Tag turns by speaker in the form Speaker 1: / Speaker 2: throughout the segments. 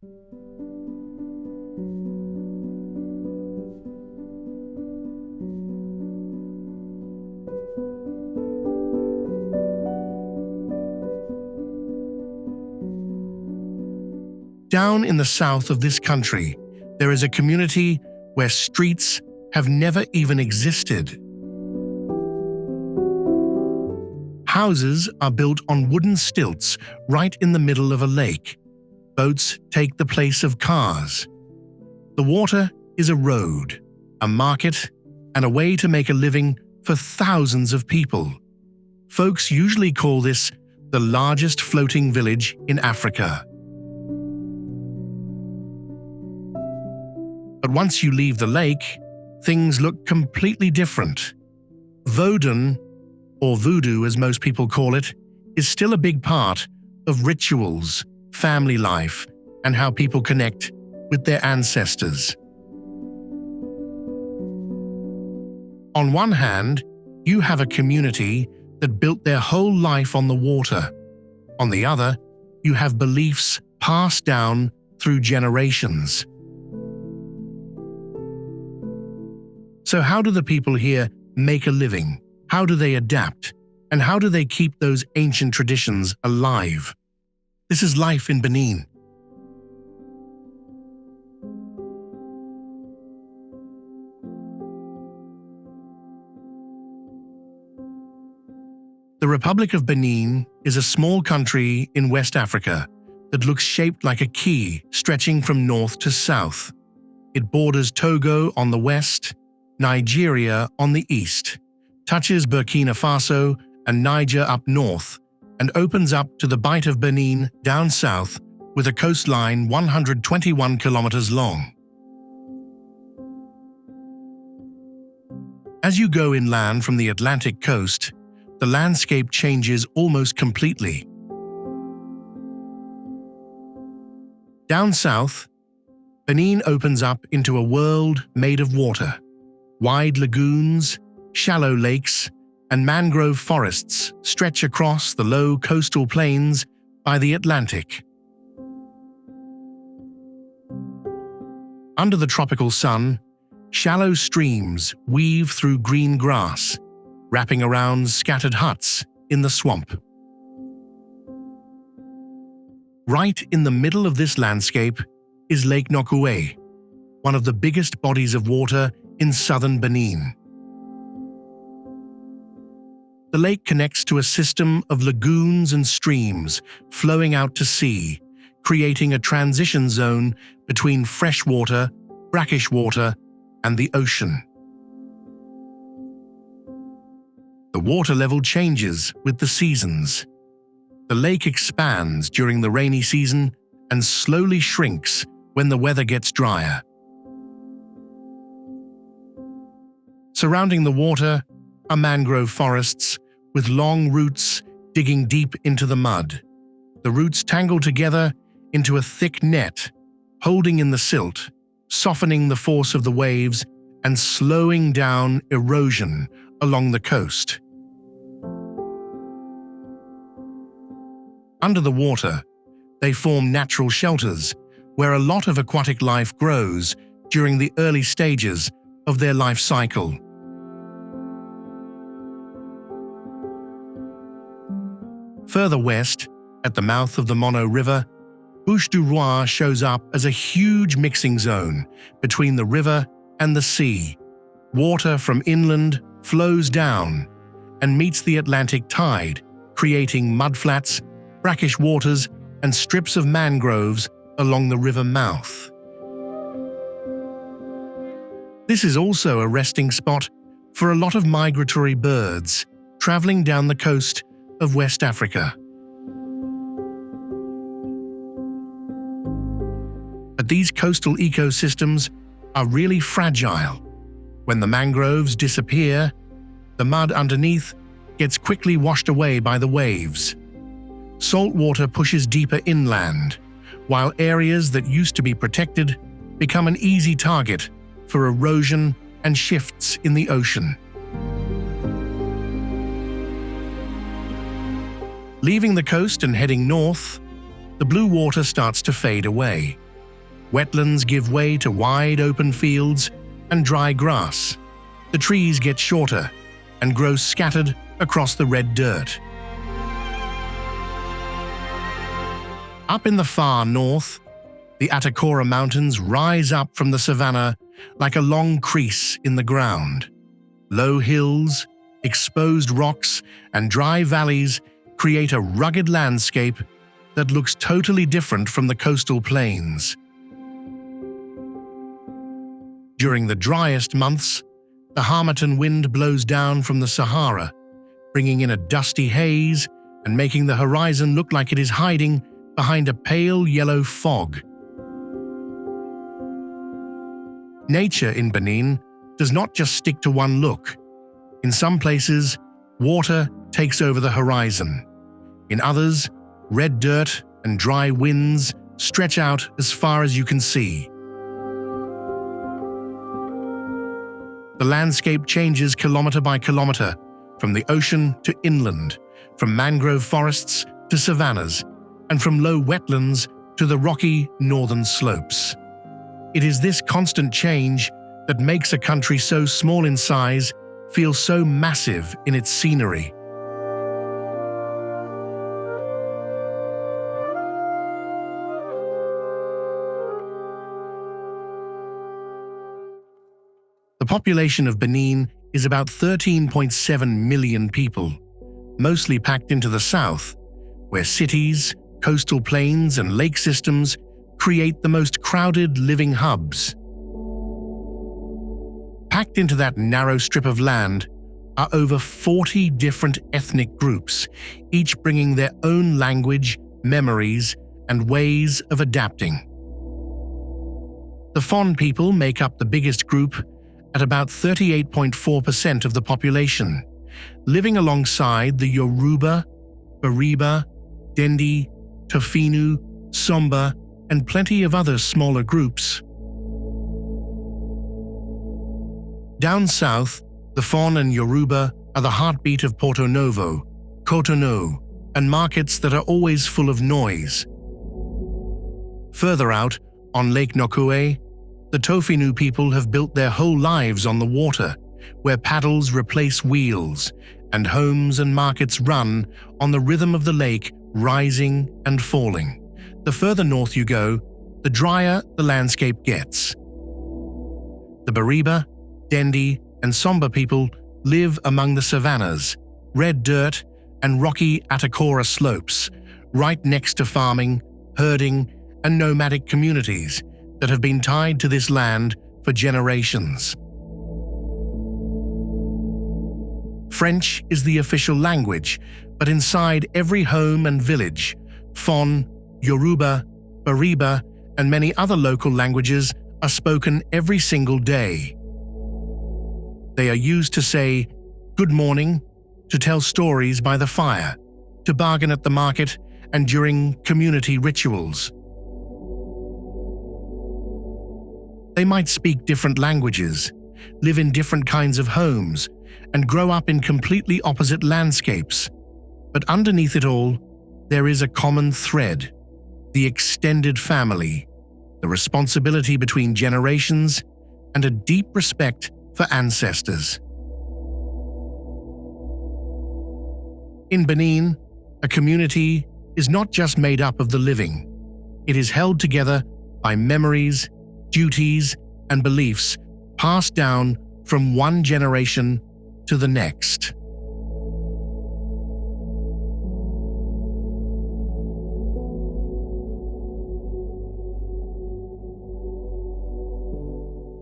Speaker 1: Down in the south of this country, there is a community where streets have never even existed. Houses are built on wooden stilts right in the middle of a lake. Boats take the place of cars. The water is a road, a market, and a way to make a living for thousands of people. Folks usually call this the largest floating village in Africa. But once you leave the lake, things look completely different. Vodun, or voodoo as most people call it, is still a big part of rituals, family life, and how people connect with their ancestors. On one hand, you have a community that built their whole life on the water. On the other, you have beliefs passed down through generations. So how do the people here make a living? How do they adapt? And how do they keep those ancient traditions alive? This is life in Benin. The Republic of Benin is a small country in West Africa that looks shaped like a key stretching from north to south. It borders Togo on the west, Nigeria on the east, touches Burkina Faso and Niger up north, and opens up to the Bight of Benin down south with a coastline 121 kilometers long. As you go inland from the Atlantic coast, the landscape changes almost completely. Down south, Benin opens up into a world made of water. Wide lagoons, shallow lakes, and mangrove forests stretch across the low coastal plains by the Atlantic. Under the tropical sun, shallow streams weave through green grass, wrapping around scattered huts in the swamp. Right in the middle of this landscape is Lake Nokoué, one of the biggest bodies of water in southern Benin. The lake connects to a system of lagoons and streams flowing out to sea, creating a transition zone between freshwater, brackish water, and the ocean. The water level changes with the seasons. The lake expands during the rainy season and slowly shrinks when the weather gets drier. Surrounding the water are mangrove forests with long roots digging deep into the mud. The roots tangle together into a thick net, holding in the silt, softening the force of the waves and slowing down erosion along the coast. Under the water, they form natural shelters where a lot of aquatic life grows during the early stages of their life cycle. Further west, at the mouth of the Mono River, Bouche du Roi shows up as a huge mixing zone between the river and the sea. Water from inland flows down and meets the Atlantic tide, creating mudflats, brackish waters, and strips of mangroves along the river mouth. This is also a resting spot for a lot of migratory birds traveling down the coast of West Africa. But these coastal ecosystems are really fragile. When the mangroves disappear, the mud underneath gets quickly washed away by the waves. Salt water pushes deeper inland, while areas that used to be protected become an easy target for erosion and shifts in the ocean. Leaving the coast and heading north, the blue water starts to fade away. Wetlands give way to wide open fields and dry grass. The trees get shorter and grow scattered across the red dirt. Up in the far north, the Atacora Mountains rise up from the savanna like a long crease in the ground. Low hills, exposed rocks, and dry valleys create a rugged landscape that looks totally different from the coastal plains. During the driest months, the Harmattan wind blows down from the Sahara, bringing in a dusty haze and making the horizon look like it is hiding behind a pale yellow fog. Nature in Benin does not just stick to one look. In some places, water takes over the horizon. In others, red dirt and dry winds stretch out as far as you can see. The landscape changes kilometer by kilometer, from the ocean to inland, from mangrove forests to savannas, and from low wetlands to the rocky northern slopes. It is this constant change that makes a country so small in size feel so massive in its scenery. The population of Benin is about 13.7 million people, mostly packed into the south, where cities, coastal plains, and lake systems create the most crowded living hubs. Packed into that narrow strip of land are over 40 different ethnic groups, each bringing their own language, memories, and ways of adapting. The Fon people make up the biggest group at about 38.4% of the population, living alongside the Yoruba, Bariba, Dendi, Tofinu, Somba, and plenty of other smaller groups. Down south, the Fon and Yoruba are the heartbeat of Porto Novo, Cotonou, and markets that are always full of noise. Further out, on Lake Nokoué, the Tofinu people have built their whole lives on the water, where paddles replace wheels, and homes and markets run on the rhythm of the lake rising and falling. The further north you go, the drier the landscape gets. The Bariba, Dendi, and Somba people live among the savannas, red dirt, and rocky Atacora slopes, right next to farming, herding, and nomadic communities that have been tied to this land for generations. French is the official language, but inside every home and village, Fon, Yoruba, Bariba, and many other local languages are spoken every single day. They are used to say good morning, to tell stories by the fire, to bargain at the market, and during community rituals. They might speak different languages, live in different kinds of homes, and grow up in completely opposite landscapes. But underneath it all, there is a common thread: the extended family, the responsibility between generations, and a deep respect for ancestors. In Benin, a community is not just made up of the living. It is held together by memories, duties, and beliefs passed down from one generation to the next.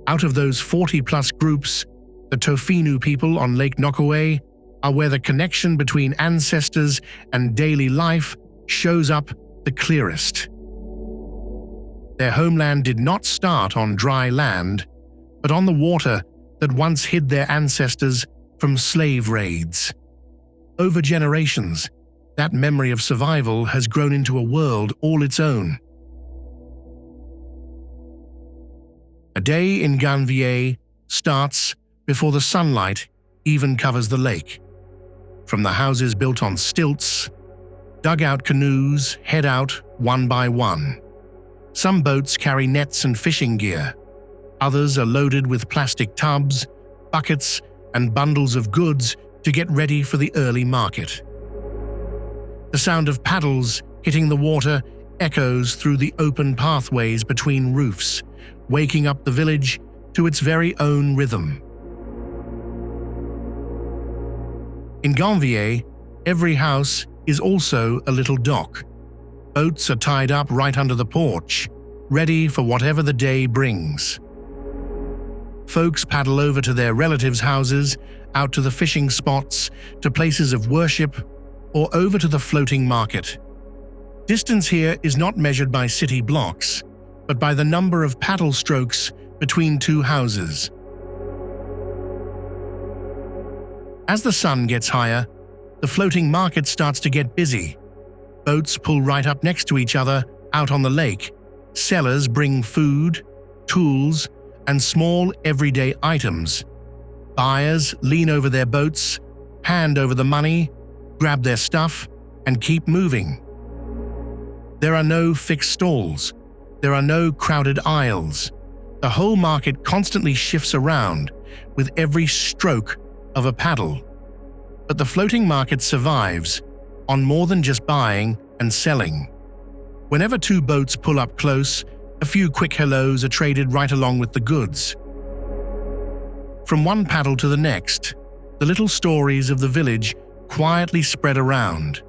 Speaker 1: Out of those 40-plus groups, the Tofinu people on Lake Nokoué are where the connection between ancestors and daily life shows up the clearest. Their homeland did not start on dry land, but on the water that once hid their ancestors from slave raids. Over generations, that memory of survival has grown into a world all its own. A day in Ganvié starts before the sunlight even covers the lake. From the houses built on stilts, dugout canoes head out one by one. Some boats carry nets and fishing gear. Others are loaded with plastic tubs, buckets, and bundles of goods to get ready for the early market. The sound of paddles hitting the water echoes through the open pathways between roofs, waking up the village to its very own rhythm. In Ganvié, every house is also a little dock. Boats are tied up right under the porch, ready for whatever the day brings. Folks paddle over to their relatives' houses, out to the fishing spots, to places of worship, or over to the floating market. Distance here is not measured by city blocks, but by the number of paddle strokes between two houses. As the sun gets higher, the floating market starts to get busy. Boats pull right up next to each other out on the lake. Sellers bring food, tools, and small everyday items. Buyers lean over their boats, hand over the money, grab their stuff, and keep moving. There are no fixed stalls. There are no crowded aisles. The whole market constantly shifts around with every stroke of a paddle. But the floating market survives on more than just buying and selling. Whenever two boats pull up close, a few quick hellos are traded right along with the goods. From one paddle to the next, the little stories of the village quietly spread around.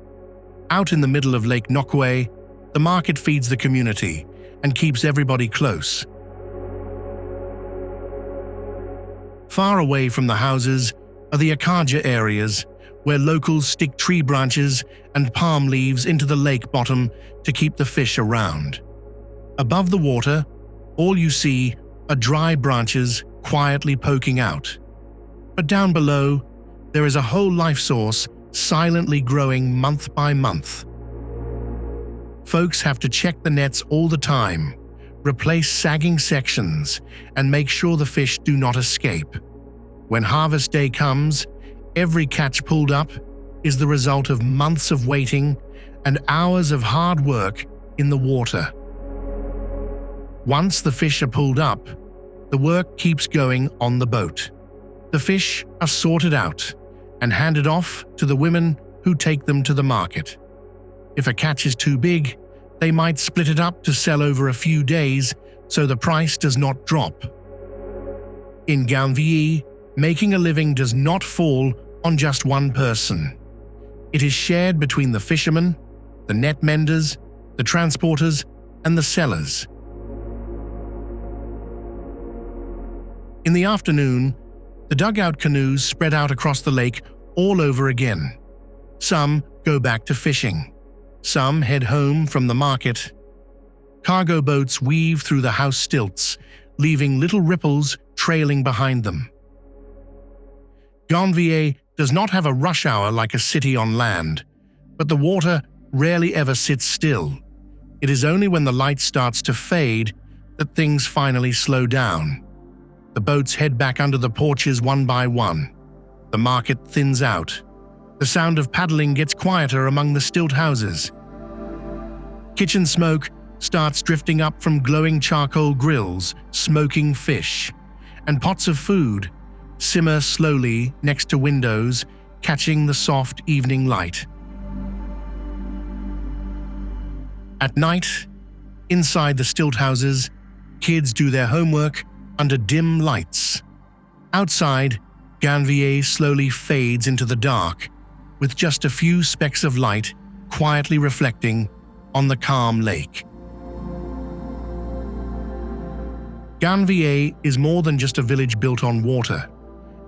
Speaker 1: Out in the middle of Lake Nokoué, the market feeds the community and keeps everybody close. Far away from the houses are the acacia areas, where locals stick tree branches and palm leaves into the lake bottom to keep the fish around. Above the water, all you see are dry branches quietly poking out. But down below, there is a whole life source silently growing month by month. Folks have to check the nets all the time, replace sagging sections, and make sure the fish do not escape. When harvest day comes, every catch pulled up is the result of months of waiting and hours of hard work in the water. Once the fish are pulled up, the work keeps going on the boat. The fish are sorted out and handed off to the women who take them to the market. If a catch is too big, they might split it up to sell over a few days so the price does not drop. In Ganvié, making a living does not fall on just one person. It is shared between the fishermen, the net menders, the transporters, and the sellers. In the afternoon, the dugout canoes spread out across the lake all over again. Some go back to fishing. Some head home from the market. Cargo boats weave through the house stilts, leaving little ripples trailing behind them. Ganvié does not have a rush hour like a city on land, but the water rarely ever sits still. It is only when the light starts to fade that things finally slow down. The boats head back under the porches one by one. The market thins out. The sound of paddling gets quieter among the stilt houses. Kitchen smoke starts drifting up from glowing charcoal grills, smoking fish, and pots of food simmer slowly next to windows, catching the soft evening light. At night, inside the stilt houses, kids do their homework under dim lights. Outside, Ganvié slowly fades into the dark, with just a few specks of light quietly reflecting on the calm lake. Ganvié is more than just a village built on water.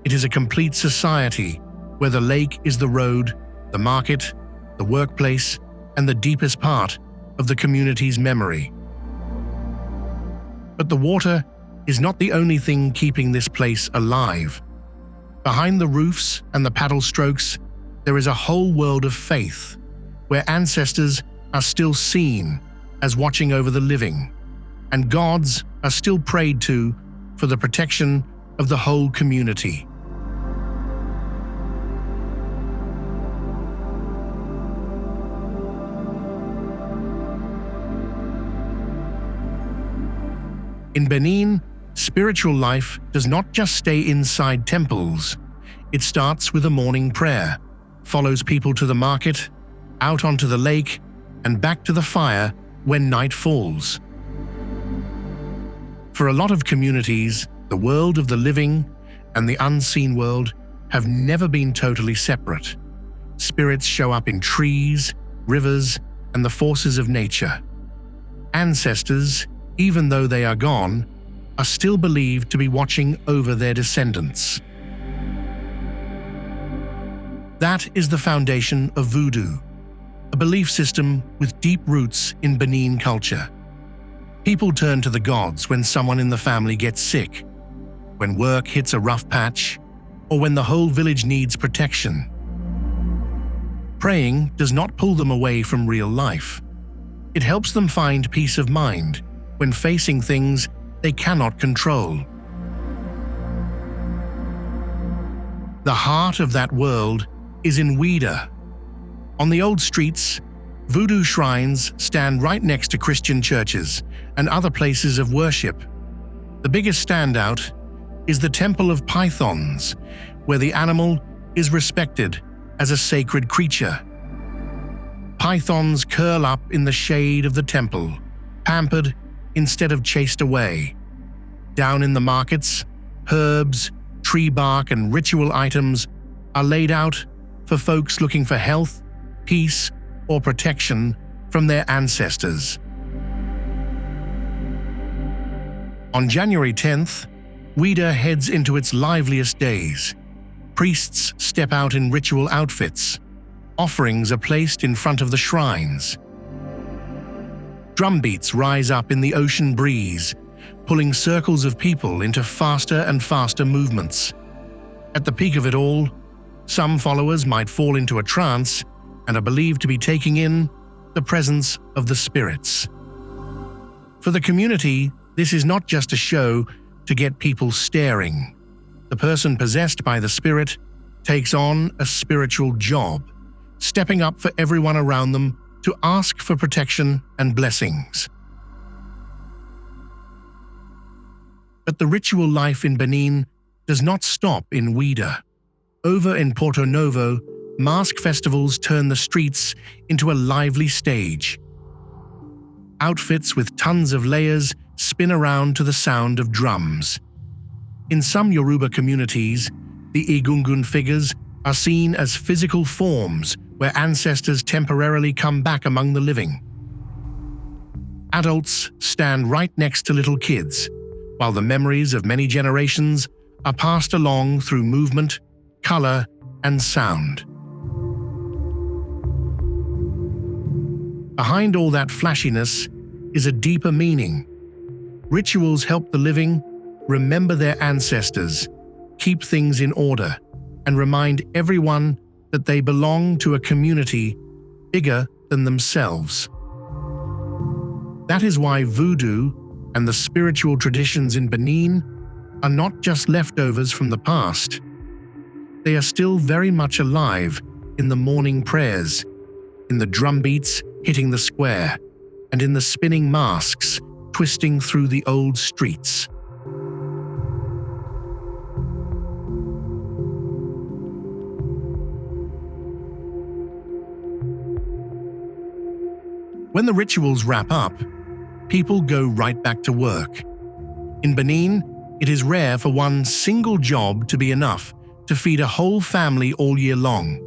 Speaker 1: It is a complete society where the lake is the road, the market, the workplace, and the deepest part of the community's memory. But the water is not the only thing keeping this place alive. Behind the roofs and the paddle strokes, there is a whole world of faith, where ancestors are still seen as watching over the living, and gods are still prayed to for the protection of the whole community. In Benin, spiritual life does not just stay inside temples. It starts with a morning prayer, follows people to the market, out onto the lake, and back to the fire when night falls. For a lot of communities, the world of the living and the unseen world have never been totally separate. Spirits show up in trees, rivers, and the forces of nature. Ancestors, even though they are gone, are still believed to be watching over their descendants. That is the foundation of Voodoo, a belief system with deep roots in Benin culture. People turn to the gods when someone in the family gets sick, when work hits a rough patch, or when the whole village needs protection. Praying does not pull them away from real life. It helps them find peace of mind when facing things they cannot control. The heart of that world is in Ouida. On the old streets, Voodoo shrines stand right next to Christian churches and other places of worship. The biggest standout is the Temple of Pythons, where the animal is respected as a sacred creature. Pythons curl up in the shade of the temple, pampered instead of chased away. Down in the markets, herbs, tree bark, and ritual items are laid out for folks looking for health, peace, or protection from their ancestors. On January 10th, Ouida heads into its liveliest days. Priests step out in ritual outfits. Offerings are placed in front of the shrines. Drum beats rise up in the ocean breeze, pulling circles of people into faster and faster movements. At the peak of it all, some followers might fall into a trance and are believed to be taking in the presence of the spirits. For the community, this is not just a show to get people staring. The person possessed by the spirit takes on a spiritual job, stepping up for everyone around them to ask for protection and blessings. But the ritual life in Benin does not stop in Ouida. Over in Porto Novo, mask festivals turn the streets into a lively stage. Outfits with tons of layers spin around to the sound of drums. In some Yoruba communities, the Egungun figures are seen as physical forms where ancestors temporarily come back among the living. Adults stand right next to little kids, while the memories of many generations are passed along through movement, color, and sound. Behind all that flashiness is a deeper meaning. Rituals help the living remember their ancestors, keep things in order, and remind everyone that they belong to a community bigger than themselves. That is why Voodoo and the spiritual traditions in Benin are not just leftovers from the past. They are still very much alive in the morning prayers, in the drum beats hitting the square, and in the spinning masks twisting through the old streets. When the rituals wrap up, people go right back to work. In Benin, it is rare for one single job to be enough to feed a whole family all year long.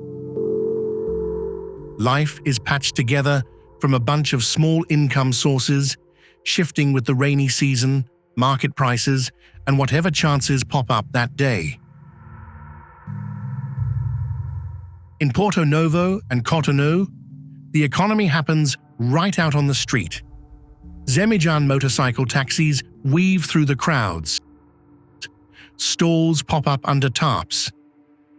Speaker 1: Life is patched together from a bunch of small income sources, shifting with the rainy season, market prices, and whatever chances pop up that day. In Porto Novo and Cotonou, the economy happens right out on the street. Zemijan motorcycle taxis weave through the crowds. Stalls pop up under tarps.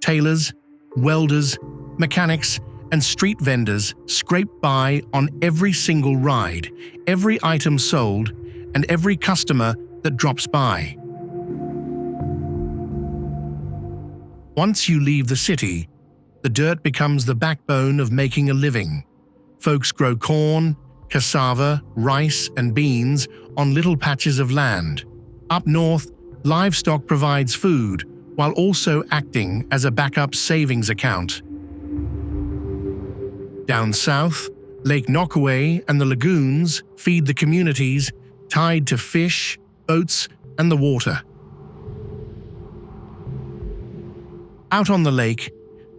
Speaker 1: Tailors, welders, mechanics, and street vendors scrape by on every single ride, every item sold, and every customer that drops by. Once you leave the city, the dirt becomes the backbone of making a living. Folks grow corn, cassava, rice, and beans on little patches of land. Up north, livestock provides food while also acting as a backup savings account. Down south, Lake Nokoué and the lagoons feed the communities tied to fish, boats, and the water. Out on the lake,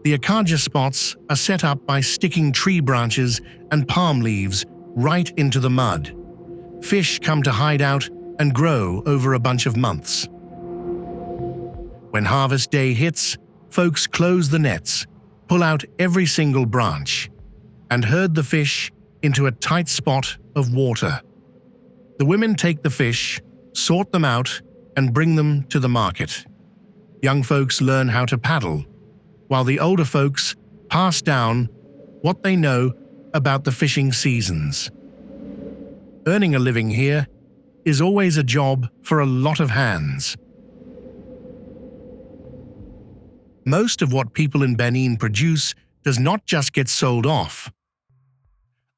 Speaker 1: the akaja spots are set up by sticking tree branches and palm leaves right into the mud. Fish come to hide out and grow over a bunch of months. When harvest day hits, folks close the nets, pull out every single branch, and herd the fish into a tight spot of water. The women take the fish, sort them out, and bring them to the market. Young folks learn how to paddle, while the older folks pass down what they know about the fishing seasons. Earning a living here is always a job for a lot of hands. Most of what people in Benin produce does not just get sold off.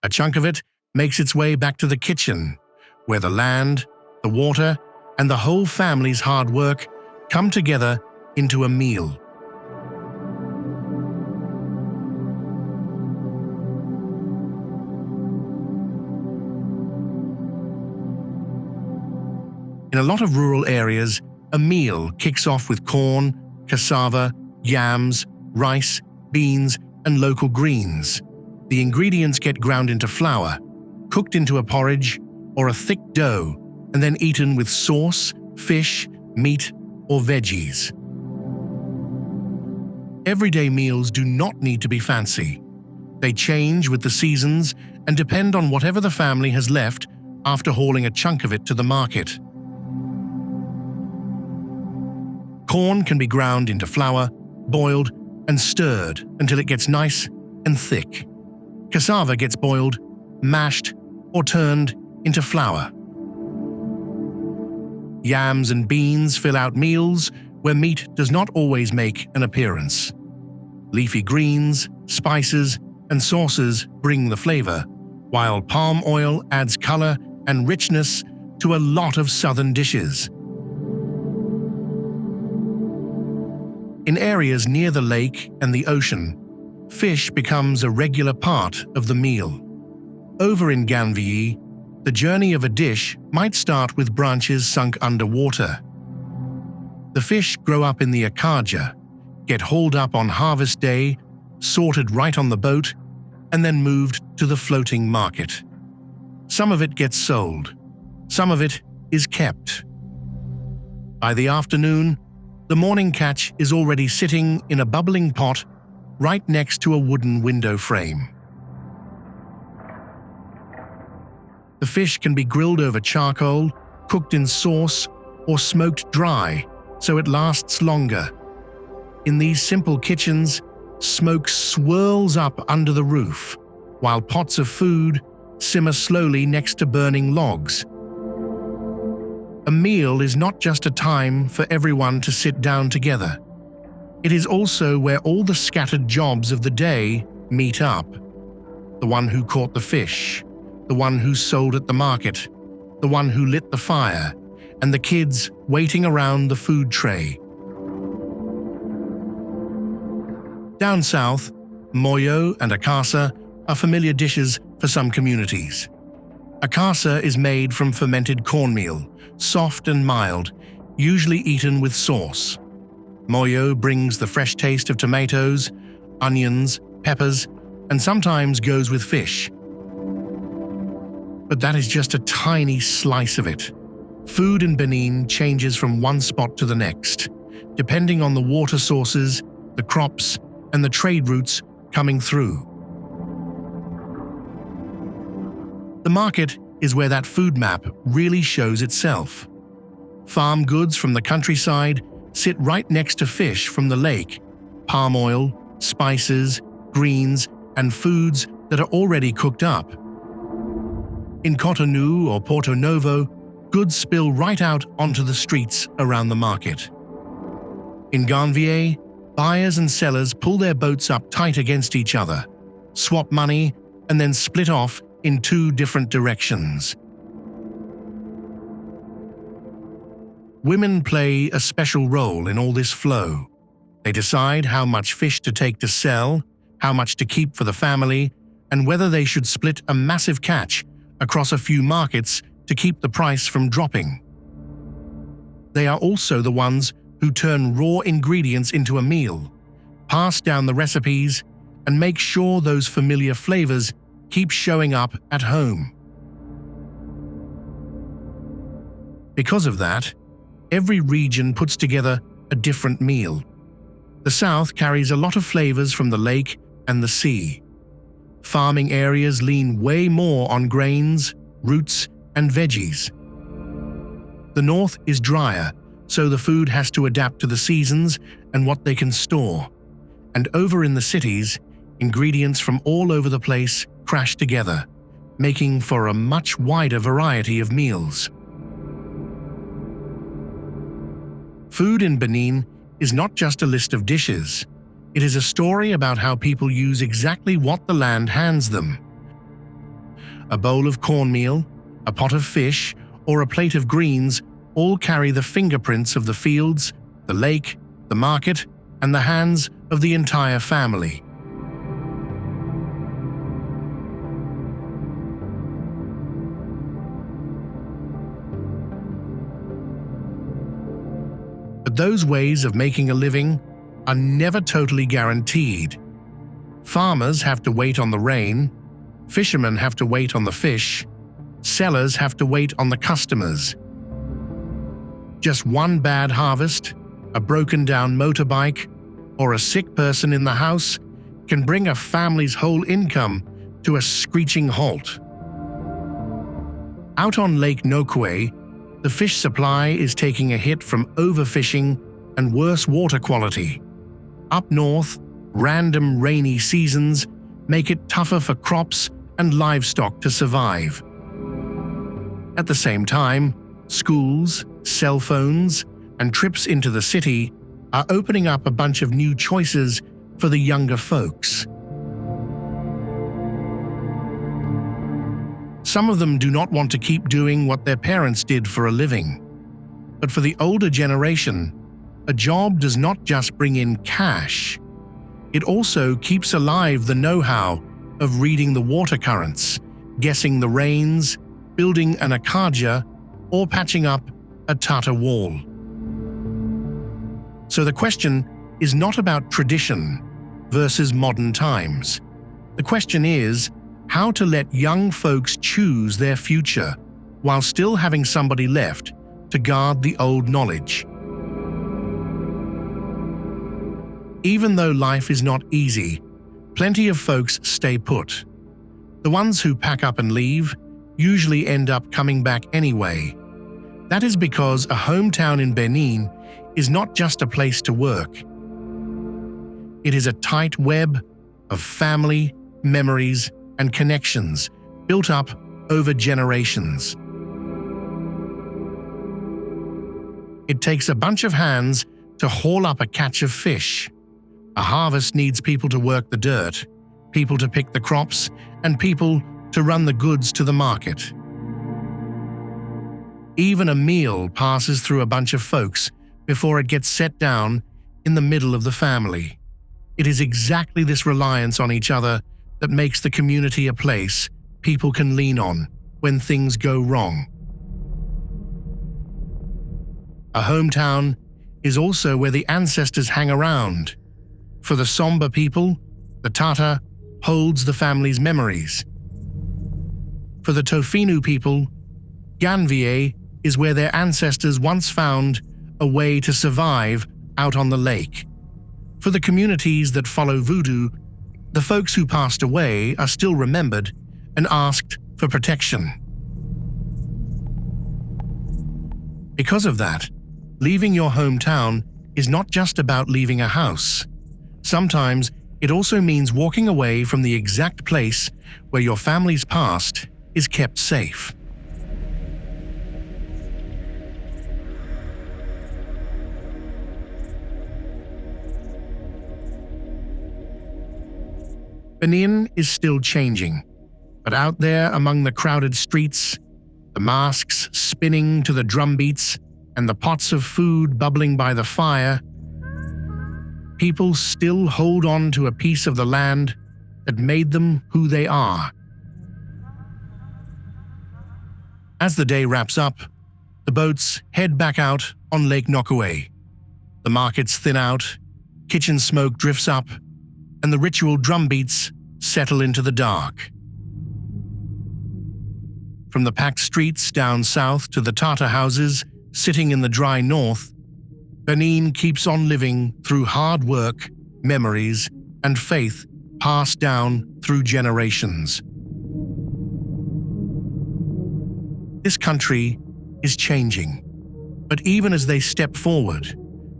Speaker 1: A chunk of it makes its way back to the kitchen, where the land, the water, and the whole family's hard work come together into a meal. In a lot of rural areas, a meal kicks off with corn, cassava, yams, rice, beans, and local greens. The ingredients get ground into flour, cooked into a porridge or a thick dough, and then eaten with sauce, fish, meat, or veggies. Everyday meals do not need to be fancy. They change with the seasons and depend on whatever the family has left after hauling a chunk of it to the market. Corn can be ground into flour, boiled, and stirred until it gets nice and thick. Cassava gets boiled, mashed, or turned into flour. Yams and beans fill out meals where meat does not always make an appearance. Leafy greens, spices, and sauces bring the flavor, while palm oil adds color and richness to a lot of southern dishes. In areas near the lake and the ocean, fish becomes a regular part of the meal. Over in Ganvié, the journey of a dish might start with branches sunk underwater. The fish grow up in the akaja, get hauled up on harvest day, sorted right on the boat, and then moved to the floating market. Some of it gets sold, some of it is kept. By the afternoon, the morning catch is already sitting in a bubbling pot right next to a wooden window frame. The fish can be grilled over charcoal, cooked in sauce, or smoked dry so it lasts longer. In these simple kitchens, smoke swirls up under the roof, while pots of food simmer slowly next to burning logs. A meal is not just a time for everyone to sit down together. It is also where all the scattered jobs of the day meet up. The one who caught the fish, the one who sold at the market, the one who lit the fire, and the kids waiting around the food tray. Down south, moyo and akasa are familiar dishes for some communities. Akasa is made from fermented cornmeal, soft and mild, usually eaten with sauce. Moyo brings the fresh taste of tomatoes, onions, peppers, and sometimes goes with fish. But that is just a tiny slice of it. Food in Benin changes from one spot to the next, depending on the water sources, the crops, and the trade routes coming through. The market is where that food map really shows itself. Farm goods from the countryside sit right next to fish from the lake, palm oil, spices, greens, and foods that are already cooked up. In Cotonou or Porto Novo, goods spill right out onto the streets around the market. In Ganvié, buyers and sellers pull their boats up tight against each other, swap money, and then split off in two different directions. Women play a special role in all this flow. They decide how much fish to take to sell, how much to keep for the family, and whether they should split a massive catch across a few markets to keep the price from dropping. They are also the ones who turn raw ingredients into a meal, pass down the recipes, and make sure those familiar flavors keep showing up at home. Because of that, every region puts together a different meal. The south carries a lot of flavors from the lake and the sea. Farming areas lean way more on grains, roots, and veggies. The north is drier, so the food has to adapt to the seasons and what they can store. And over in the cities, ingredients from all over the place crash together, making for a much wider variety of meals. Food in Benin is not just a list of dishes. It is a story about how people use exactly what the land hands them. A bowl of cornmeal, a pot of fish, or a plate of greens all carry the fingerprints of the fields, the lake, the market, and the hands of the entire family. But those ways of making a living are never totally guaranteed. Farmers have to wait on the rain, fishermen have to wait on the fish, sellers have to wait on the customers. Just one bad harvest, a broken-down motorbike, or a sick person in the house can bring a family's whole income to a screeching halt. Out on Lake Nokoué, the fish supply is taking a hit from overfishing and worse water quality. Up north, random rainy seasons make it tougher for crops and livestock to survive. At the same time, schools, cell phones, and trips into the city are opening up a bunch of new choices for the younger folks. Some of them do not want to keep doing what their parents did for a living. But for the older generation, a job does not just bring in cash. It also keeps alive the know-how of reading the water currents, guessing the rains, building an akaja, or patching up a Tata wall. So the question is not about tradition versus modern times. The question is how to let young folks choose their future while still having somebody left to guard the old knowledge. Even though life is not easy, plenty of folks stay put. The ones who pack up and leave usually end up coming back anyway. That is because a hometown in Benin is not just a place to work. It is a tight web of family, memories, and connections built up over generations. It takes a bunch of hands to haul up a catch of fish. A harvest needs people to work the dirt, people to pick the crops, and people to run the goods to the market. Even a meal passes through a bunch of folks before it gets set down in the middle of the family. It is exactly this reliance on each other that makes the community a place people can lean on when things go wrong. A hometown is also where the ancestors hang around. For the Somba people, the Tata holds the family's memories. For the Tofinu people, Ganvié is where their ancestors once found a way to survive out on the lake. For the communities that follow Vodun, the folks who passed away are still remembered and asked for protection. Because of that, leaving your hometown is not just about leaving a house. Sometimes it also means walking away from the exact place where your family's past is kept safe. Benin is still changing, But out there among the crowded streets, the masks spinning to the drumbeats, and the pots of food bubbling by the fire, people still hold on to a piece of the land that made them who they are. As the day wraps up, the boats head back out on Lake Nokoué. The markets thin out, kitchen smoke drifts up, and the ritual drumbeats settle into the dark. From the packed streets down south to the Tata houses sitting in the dry north, Benin keeps on living through hard work, memories, and faith passed down through generations. This country is changing, but even as they step forward,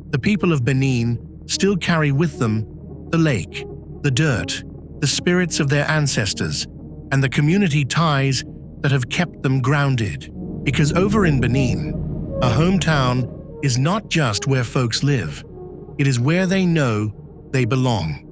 Speaker 1: the people of Benin still carry with them the lake, the dirt, the spirits of their ancestors, and the community ties that have kept them grounded. Because over in Benin, a hometown is not just where folks live, it is where they know they belong.